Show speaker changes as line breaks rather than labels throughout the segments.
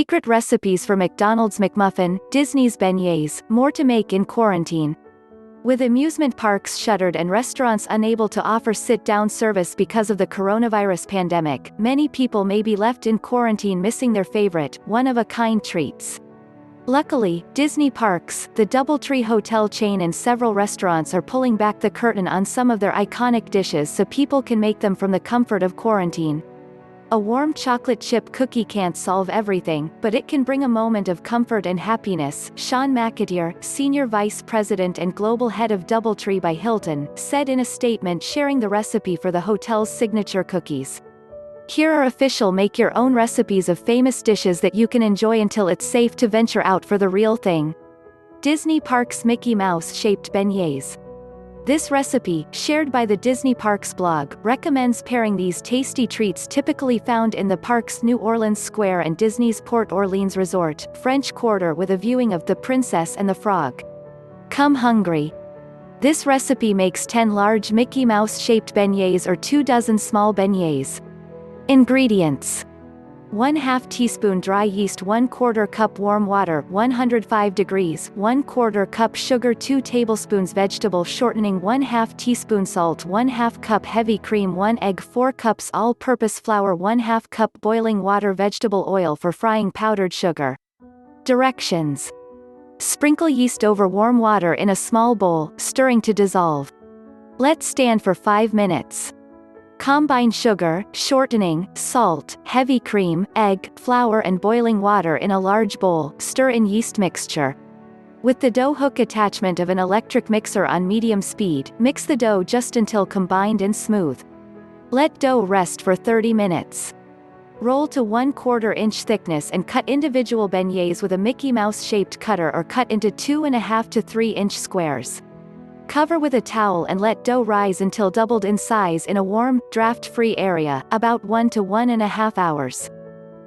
Secret recipes for McDonald's McMuffin, Disney's beignets, more to make in quarantine. With amusement parks shuttered and restaurants unable to offer sit-down service because of the coronavirus pandemic, many people may be left in quarantine missing their favorite, one-of-a-kind treats. Luckily, Disney Parks, the DoubleTree hotel chain and several restaurants are pulling back the curtain on some of their iconic dishes so people can make them from the comfort of quarantine. A warm chocolate chip cookie can't solve everything, but it can bring a moment of comfort and happiness, Sean McAteer, Senior Vice President and Global Head of DoubleTree by Hilton, said in a statement sharing the recipe for the hotel's signature cookies. Here are official make-your-own recipes of famous dishes that you can enjoy until it's safe to venture out for the real thing. Disney Parks Mickey Mouse-shaped beignets. This recipe, shared by the Disney Parks blog, recommends pairing these tasty treats typically found in the park's New Orleans Square and Disney's Port Orleans Resort, French Quarter with a viewing of The Princess and the Frog. Come hungry. This recipe makes 10 large Mickey Mouse-shaped beignets or 24 small beignets. Ingredients: 1/2 teaspoon dry yeast, 1/4 cup warm water 105 degrees, 1/4 cup sugar, 2 tablespoons vegetable shortening, 1/2 teaspoon salt, 1/2 cup heavy cream, 1 egg, 4 cups all-purpose flour, 1/2 cup boiling water, vegetable oil for frying, powdered sugar. Directions: sprinkle yeast over warm water in a small bowl, stirring to dissolve. Let stand for 5 minutes. Combine sugar, shortening, salt, heavy cream, egg, flour and boiling water in a large bowl, stir in yeast mixture. With the dough hook attachment of an electric mixer on medium speed, mix the dough just until combined and smooth. Let dough rest for 30 minutes. Roll to 1/4 inch thickness and cut individual beignets with a Mickey Mouse-shaped cutter or cut into 2.5 to 3 inch squares. Cover with a towel and let dough rise until doubled in size in a warm, draft-free area, about 1 to 1.5 hours.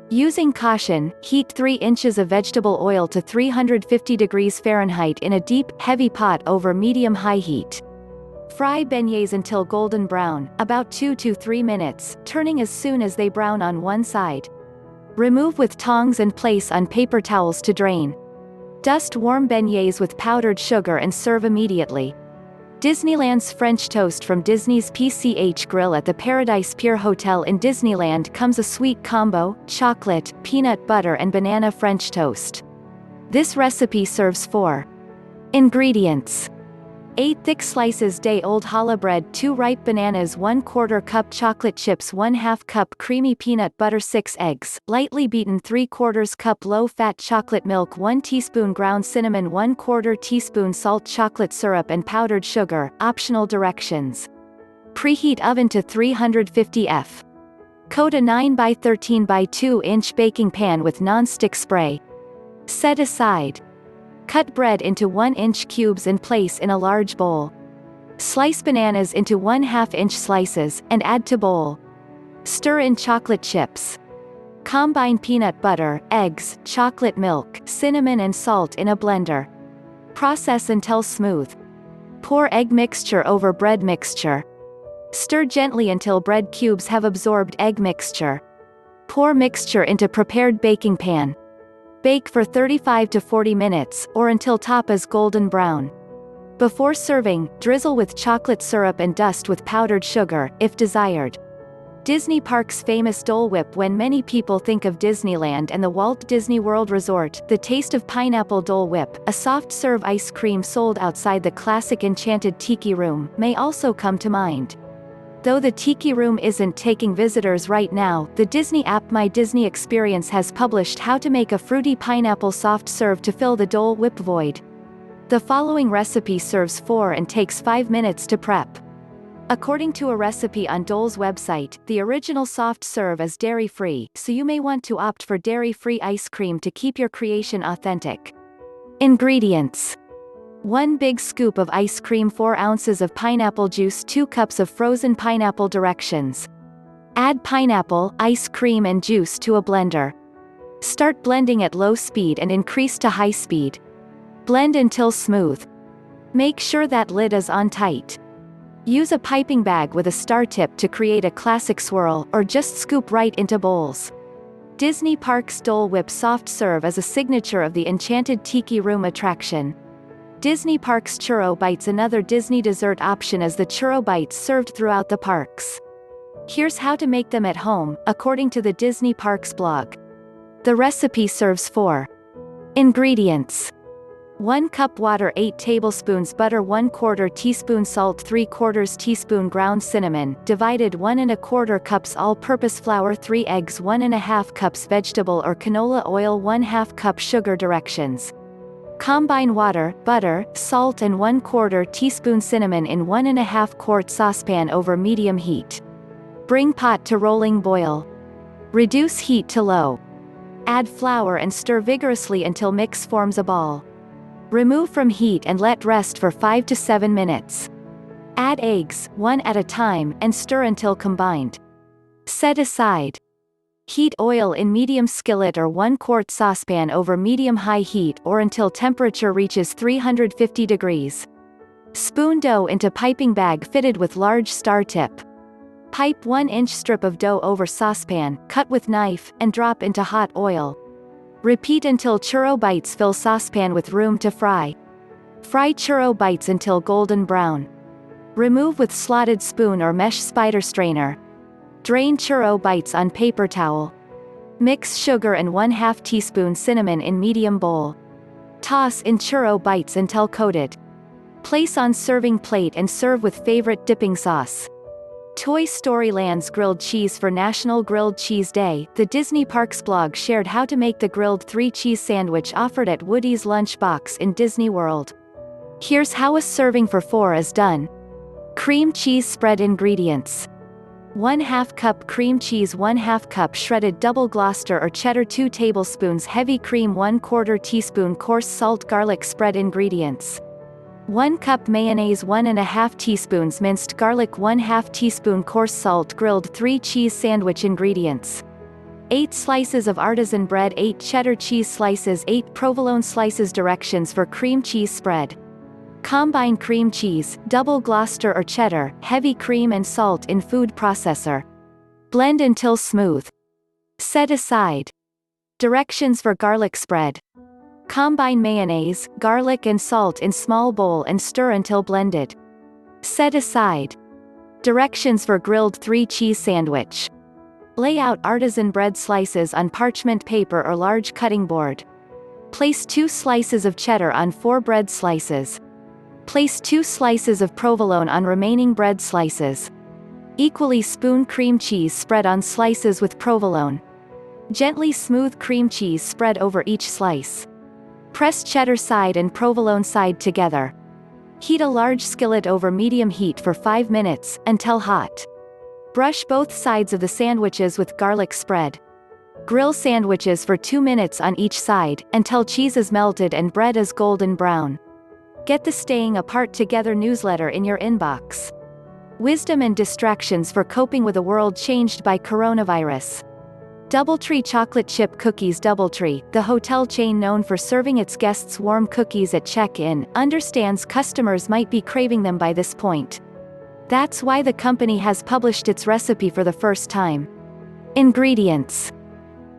Using caution, heat 3 inches of vegetable oil to 350 degrees Fahrenheit in a deep, heavy pot over medium-high heat. Fry beignets until golden brown, about 2 to 3 minutes, turning as soon as they brown on one side. Remove with tongs and place on paper towels to drain. Dust warm beignets with powdered sugar and serve immediately. Disneyland's French toast from Disney's PCH Grill at the Paradise Pier Hotel in Disneyland comes a sweet combo, chocolate, peanut butter and banana French toast. This recipe serves 4 ingredients: 8 thick slices day-old challah bread, 2 ripe bananas, 1/4 cup chocolate chips, 1/2 cup creamy peanut butter, 6 eggs, lightly beaten 3/4 cup low-fat chocolate milk, 1 teaspoon ground cinnamon, 1/4 teaspoon salt, chocolate syrup and powdered sugar. Optional directions: preheat oven to 350 F. Coat a 9 by 13 by 2 inch baking pan with non-stick spray. Set aside. Cut bread into 1 inch cubes and place in a large bowl. Slice bananas into 1/2 inch slices, and add to bowl. Stir in chocolate chips. Combine peanut butter, eggs, chocolate milk, cinnamon and salt in a blender. Process until smooth. Pour egg mixture over bread mixture. Stir gently until bread cubes have absorbed egg mixture. Pour mixture into prepared baking pan. Bake for 35 to 40 minutes, or until top is golden brown. Before serving, drizzle with chocolate syrup and dust with powdered sugar, if desired. Disney Parks' famous Dole Whip. When many people think of Disneyland and the Walt Disney World Resort, the taste of pineapple Dole Whip, a soft-serve ice cream sold outside the classic Enchanted Tiki Room, may also come to mind. Though the Tiki Room isn't taking visitors right now, the Disney app My Disney Experience has published how to make a fruity pineapple soft serve to fill the Dole Whip void. The following recipe serves 4 and takes 5 minutes to prep. According to a recipe on Dole's website, the original soft serve is dairy-free, so you may want to opt for dairy-free ice cream to keep your creation authentic. Ingredients: 1 big scoop of ice cream, 4 ounces of pineapple juice, 2 cups of frozen pineapple. Directions: add pineapple, ice cream and juice to a blender. Start blending at low speed and increase to high speed. Blend until smooth. Make sure that lid is on tight. Use a piping bag with a star tip to create a classic swirl, or just scoop right into bowls. Disney Parks Dole Whip soft serve is a signature of the Enchanted Tiki Room attraction. Disney Parks Churro Bites. Another Disney dessert option is the Churro Bites served throughout the parks. Here's how to make them at home, according to the Disney Parks blog. The recipe serves 4 ingredients. 1 cup water, 8 tablespoons butter, 1/4 teaspoon salt, 3/4 teaspoon ground cinnamon, divided 1 1/4 cups all-purpose flour, 3 eggs, 1 1/2 cups vegetable or canola oil, 1/2 cup sugar. Directions. Combine water, butter, salt and 1/4 teaspoon cinnamon in 1 1/2 quart saucepan over medium heat. Bring pot to rolling boil. Reduce heat to low. Add flour and stir vigorously until mix forms a ball. Remove from heat and let rest for 5 to 7 minutes. Add eggs, 1 at a time, and stir until combined. Set aside. Heat oil in medium skillet or 1 quart saucepan over medium-high heat or until temperature reaches 350 degrees. Spoon dough into piping bag fitted with large star tip. Pipe 1-inch strip of dough over saucepan, cut with knife, and drop into hot oil. Repeat until churro bites fill saucepan with room to fry. Fry churro bites until golden brown. Remove with slotted spoon or mesh spider strainer. Drain churro bites on paper towel. Mix sugar and 1/2 teaspoon cinnamon in medium bowl. Toss in churro bites until coated. Place on serving plate and serve with favorite dipping sauce. Toy Story Land's grilled cheese. For National Grilled Cheese Day, the Disney Parks blog shared how to make the grilled 3-cheese sandwich offered at Woody's Lunchbox in Disney World. Here's how a serving for 4 is done. Cream cheese spread. Ingredients. 1/2 cup cream cheese, 1/2 cup shredded double Gloucester or cheddar, 2 tablespoons heavy cream, 1/4 teaspoon coarse salt, garlic spread. Ingredients. 1 cup mayonnaise, 1 1/2 teaspoons minced garlic, 1/2 teaspoon coarse salt, grilled 3 cheese sandwich. Ingredients. 8 slices of artisan bread, 8 cheddar cheese slices, 8 provolone slices. Directions for cream cheese spread. Combine cream cheese, double Gloucester or cheddar, heavy cream and salt in food processor. Blend until smooth. Set aside. Directions for garlic spread. Combine mayonnaise, garlic and salt in small bowl and stir until blended. Set aside. Directions for grilled 3-cheese sandwich. Lay out artisan bread slices on parchment paper or large cutting board. Place 2 slices of cheddar on 4 bread slices. Place 2 slices of provolone on remaining bread slices. Equally spoon cream cheese spread on slices with provolone. Gently smooth cream cheese spread over each slice. Press cheddar side and provolone side together. Heat a large skillet over medium heat for 5 minutes, until hot. Brush both sides of the sandwiches with garlic spread. Grill sandwiches for 2 minutes on each side, until cheese is melted and bread is golden brown. Get the Staying Apart Together newsletter in your inbox. Wisdom and distractions for coping with a world changed by coronavirus. Doubletree chocolate chip cookies. Doubletree, the hotel chain known for serving its guests warm cookies at check-in, understands customers might be craving them by this point. That's why the company has published its recipe for the first time. Ingredients.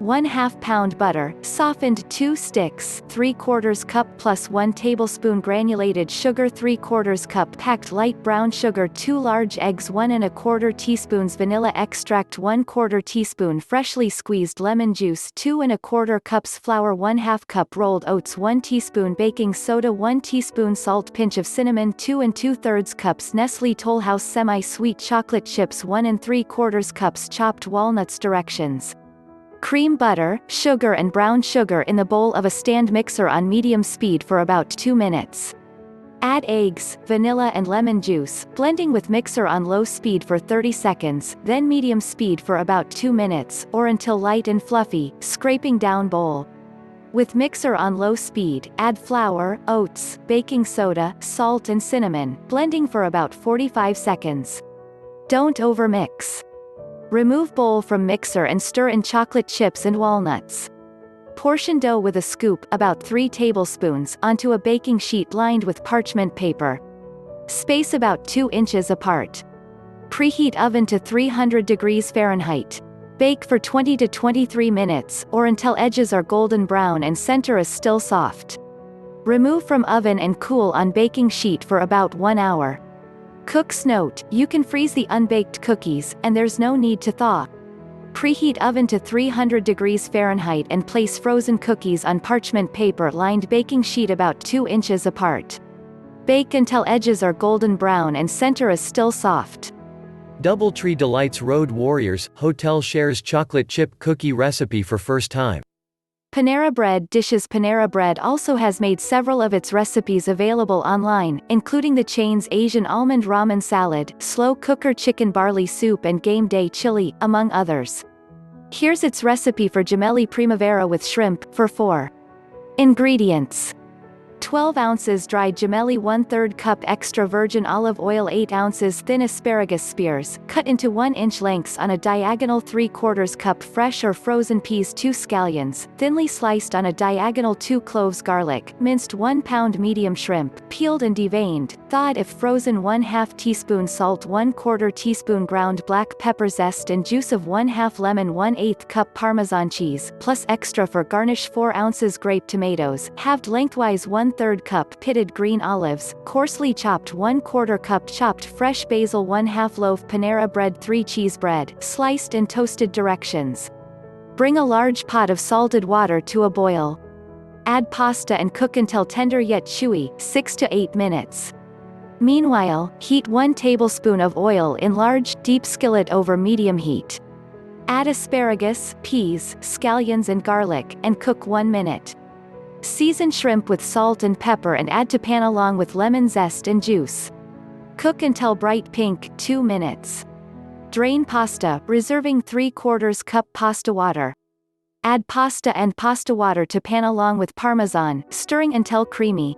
1/2 pound butter, softened 2 sticks, 3/4 cup plus 1 tablespoon granulated sugar, 3/4 cup packed light brown sugar, 2 large eggs, 1 1/4 teaspoons vanilla extract, 1/4 teaspoon freshly squeezed lemon juice, 2 1/4 cups flour, 1/2 cup rolled oats, 1 teaspoon baking soda, 1 teaspoon salt, pinch of cinnamon, 2 2/3 cups Nestle Toll House semi-sweet chocolate chips, 1 3/4 cups chopped walnuts. Directions. Cream butter, sugar and brown sugar in the bowl of a stand mixer on medium speed for about 2 minutes. Add eggs, vanilla and lemon juice, blending with mixer on low speed for 30 seconds, then medium speed for about 2 minutes, or until light and fluffy, scraping down bowl. With mixer on low speed, add flour, oats, baking soda, salt and cinnamon, blending for about 45 seconds. Don't overmix. Remove bowl from mixer and stir in chocolate chips and walnuts. Portion dough with a scoop, about 3 tablespoons, onto a baking sheet lined with parchment paper. Space about 2 inches apart. Preheat oven to 300 degrees Fahrenheit. Bake for 20 to 23 minutes, or until edges are golden brown and center is still soft. Remove from oven and cool on baking sheet for about 1 hour. Cook's note: you can freeze the unbaked cookies, and there's no need to thaw. Preheat oven to 300 degrees Fahrenheit and place frozen cookies on parchment paper lined baking sheet about 2 inches apart. Bake until edges are golden brown and center is still soft.
Doubletree Delights Road Warriors Hotel shares chocolate chip cookie recipe for first time.
Panera Bread dishes. Panera Bread also has made several of its recipes available online, including the chain's Asian almond ramen salad, slow cooker chicken barley soup and game day chili, among others. Here's its recipe for gemelli primavera with shrimp, for 4 ingredients. 12 ounces dried gemelli, 1/3 cup extra virgin olive oil, 8 ounces thin asparagus spears, cut into 1-inch lengths on a diagonal, 3/4 cup fresh or frozen peas, 2 scallions, thinly sliced on a diagonal, 2 cloves garlic, minced 1 pound medium shrimp, peeled and deveined, thawed if frozen, 1/2 teaspoon salt, 1/4 teaspoon ground black pepper, zest and juice of 1/2 lemon, 1/8 cup Parmesan cheese, plus extra for garnish, 4 ounces grape tomatoes, halved lengthwise, 1/3 cup pitted green olives, coarsely chopped, 1/4 cup chopped fresh basil, 1/2 loaf Panera Bread, 3 cheese bread, sliced and toasted. Directions: bring a large pot of salted water to a boil. Add pasta and cook until tender yet chewy, 6 to 8 minutes. Meanwhile, heat 1 tablespoon of oil in large, deep skillet over medium heat. Add asparagus, peas, scallions and garlic, and cook 1 minute. Season shrimp with salt and pepper and add to pan along with lemon zest and juice. Cook until bright pink, 2 minutes. Drain pasta, reserving 3/4 cup pasta water. Add pasta and pasta water to pan along with Parmesan, stirring until creamy.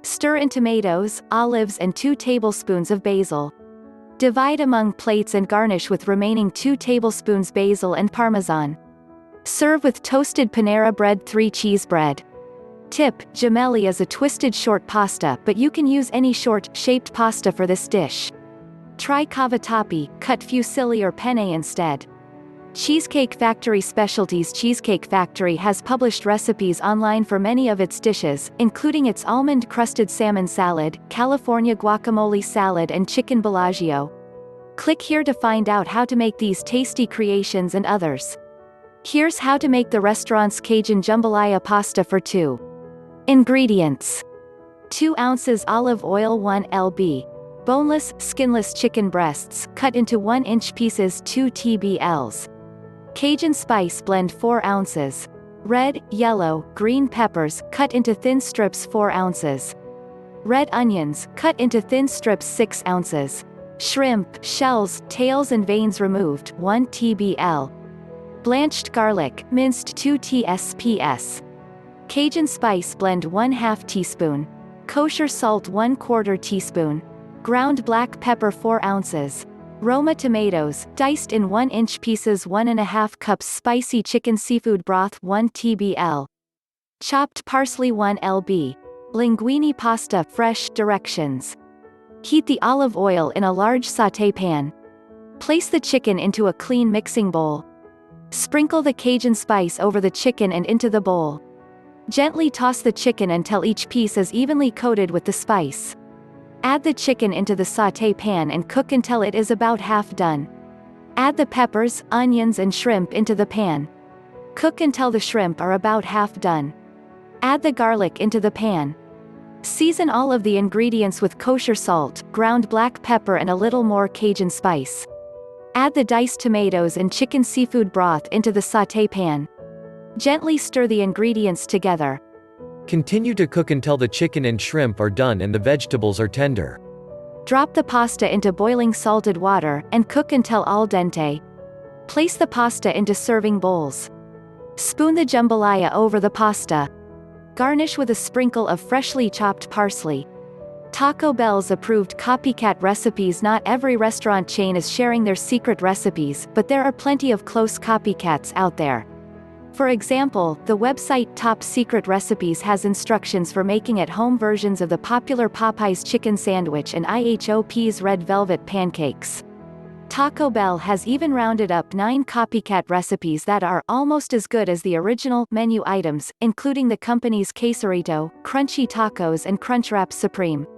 Stir in tomatoes, olives and 2 tablespoons of basil. Divide among plates and garnish with remaining 2 tablespoons basil and Parmesan. Serve with toasted Panera Bread, 3 cheese bread. Tip: gemelli is a twisted short pasta, but you can use any short-shaped pasta for this dish. Try cavatappi, cut fusilli or penne instead. Cheesecake Factory Specialties. Cheesecake Factory has published recipes online for many of its dishes, including its almond-crusted salmon salad, California guacamole salad and chicken bellagio. Click here to find out how to make these tasty creations and others. Here's how to make the restaurant's Cajun jambalaya pasta for 2 ingredients. 2 ounces olive oil, 1 lb. Boneless, skinless chicken breasts, cut into 1-inch pieces, 2 tbls. Cajun spice blend, 4 ounces. Red, yellow, green peppers, cut into thin strips, 4 ounces. Red onions, cut into thin strips, 6 ounces. Shrimp, shells, tails and veins removed, 1 tbl. Blanched garlic, minced, 2 tsps. Cajun spice blend, 1/2 teaspoon. Kosher salt, 1/4 teaspoon. Ground black pepper, 4 ounces. Roma tomatoes, diced in 1-inch pieces, 1/2 cups. Spicy chicken seafood broth, 1 tbl. Chopped parsley, 1 lb. Linguine pasta, fresh. Directions: heat the olive oil in a large sauté pan. Place the chicken into a clean mixing bowl. Sprinkle the Cajun spice over the chicken and into the bowl. Gently toss the chicken until each piece is evenly coated with the spice. Add the chicken into the sauté pan and cook until it is about half done. Add the peppers, onions and shrimp into the pan. Cook until the shrimp are about half done. Add the garlic into the pan. Season all of the ingredients with kosher salt, ground black pepper and a little more Cajun spice. Add the diced tomatoes and chicken seafood broth into the sauté pan. Gently stir the ingredients together.
Continue to cook until the chicken and shrimp are done and the vegetables are tender.
Drop the pasta into boiling salted water, and cook until al dente. Place the pasta into serving bowls. Spoon the jambalaya over the pasta. Garnish with a sprinkle of freshly chopped parsley. Taco Bell's approved copycat recipes. Not every restaurant chain is sharing their secret recipes, but there are plenty of close copycats out there. For example, the website Top Secret Recipes has instructions for making at-home versions of the popular Popeyes chicken sandwich and IHOP's red velvet pancakes. Taco Bell has even rounded up 9 copycat recipes that are almost as good as the original menu items, including the company's quesarito, crunchy tacos and Crunchwrap Supreme.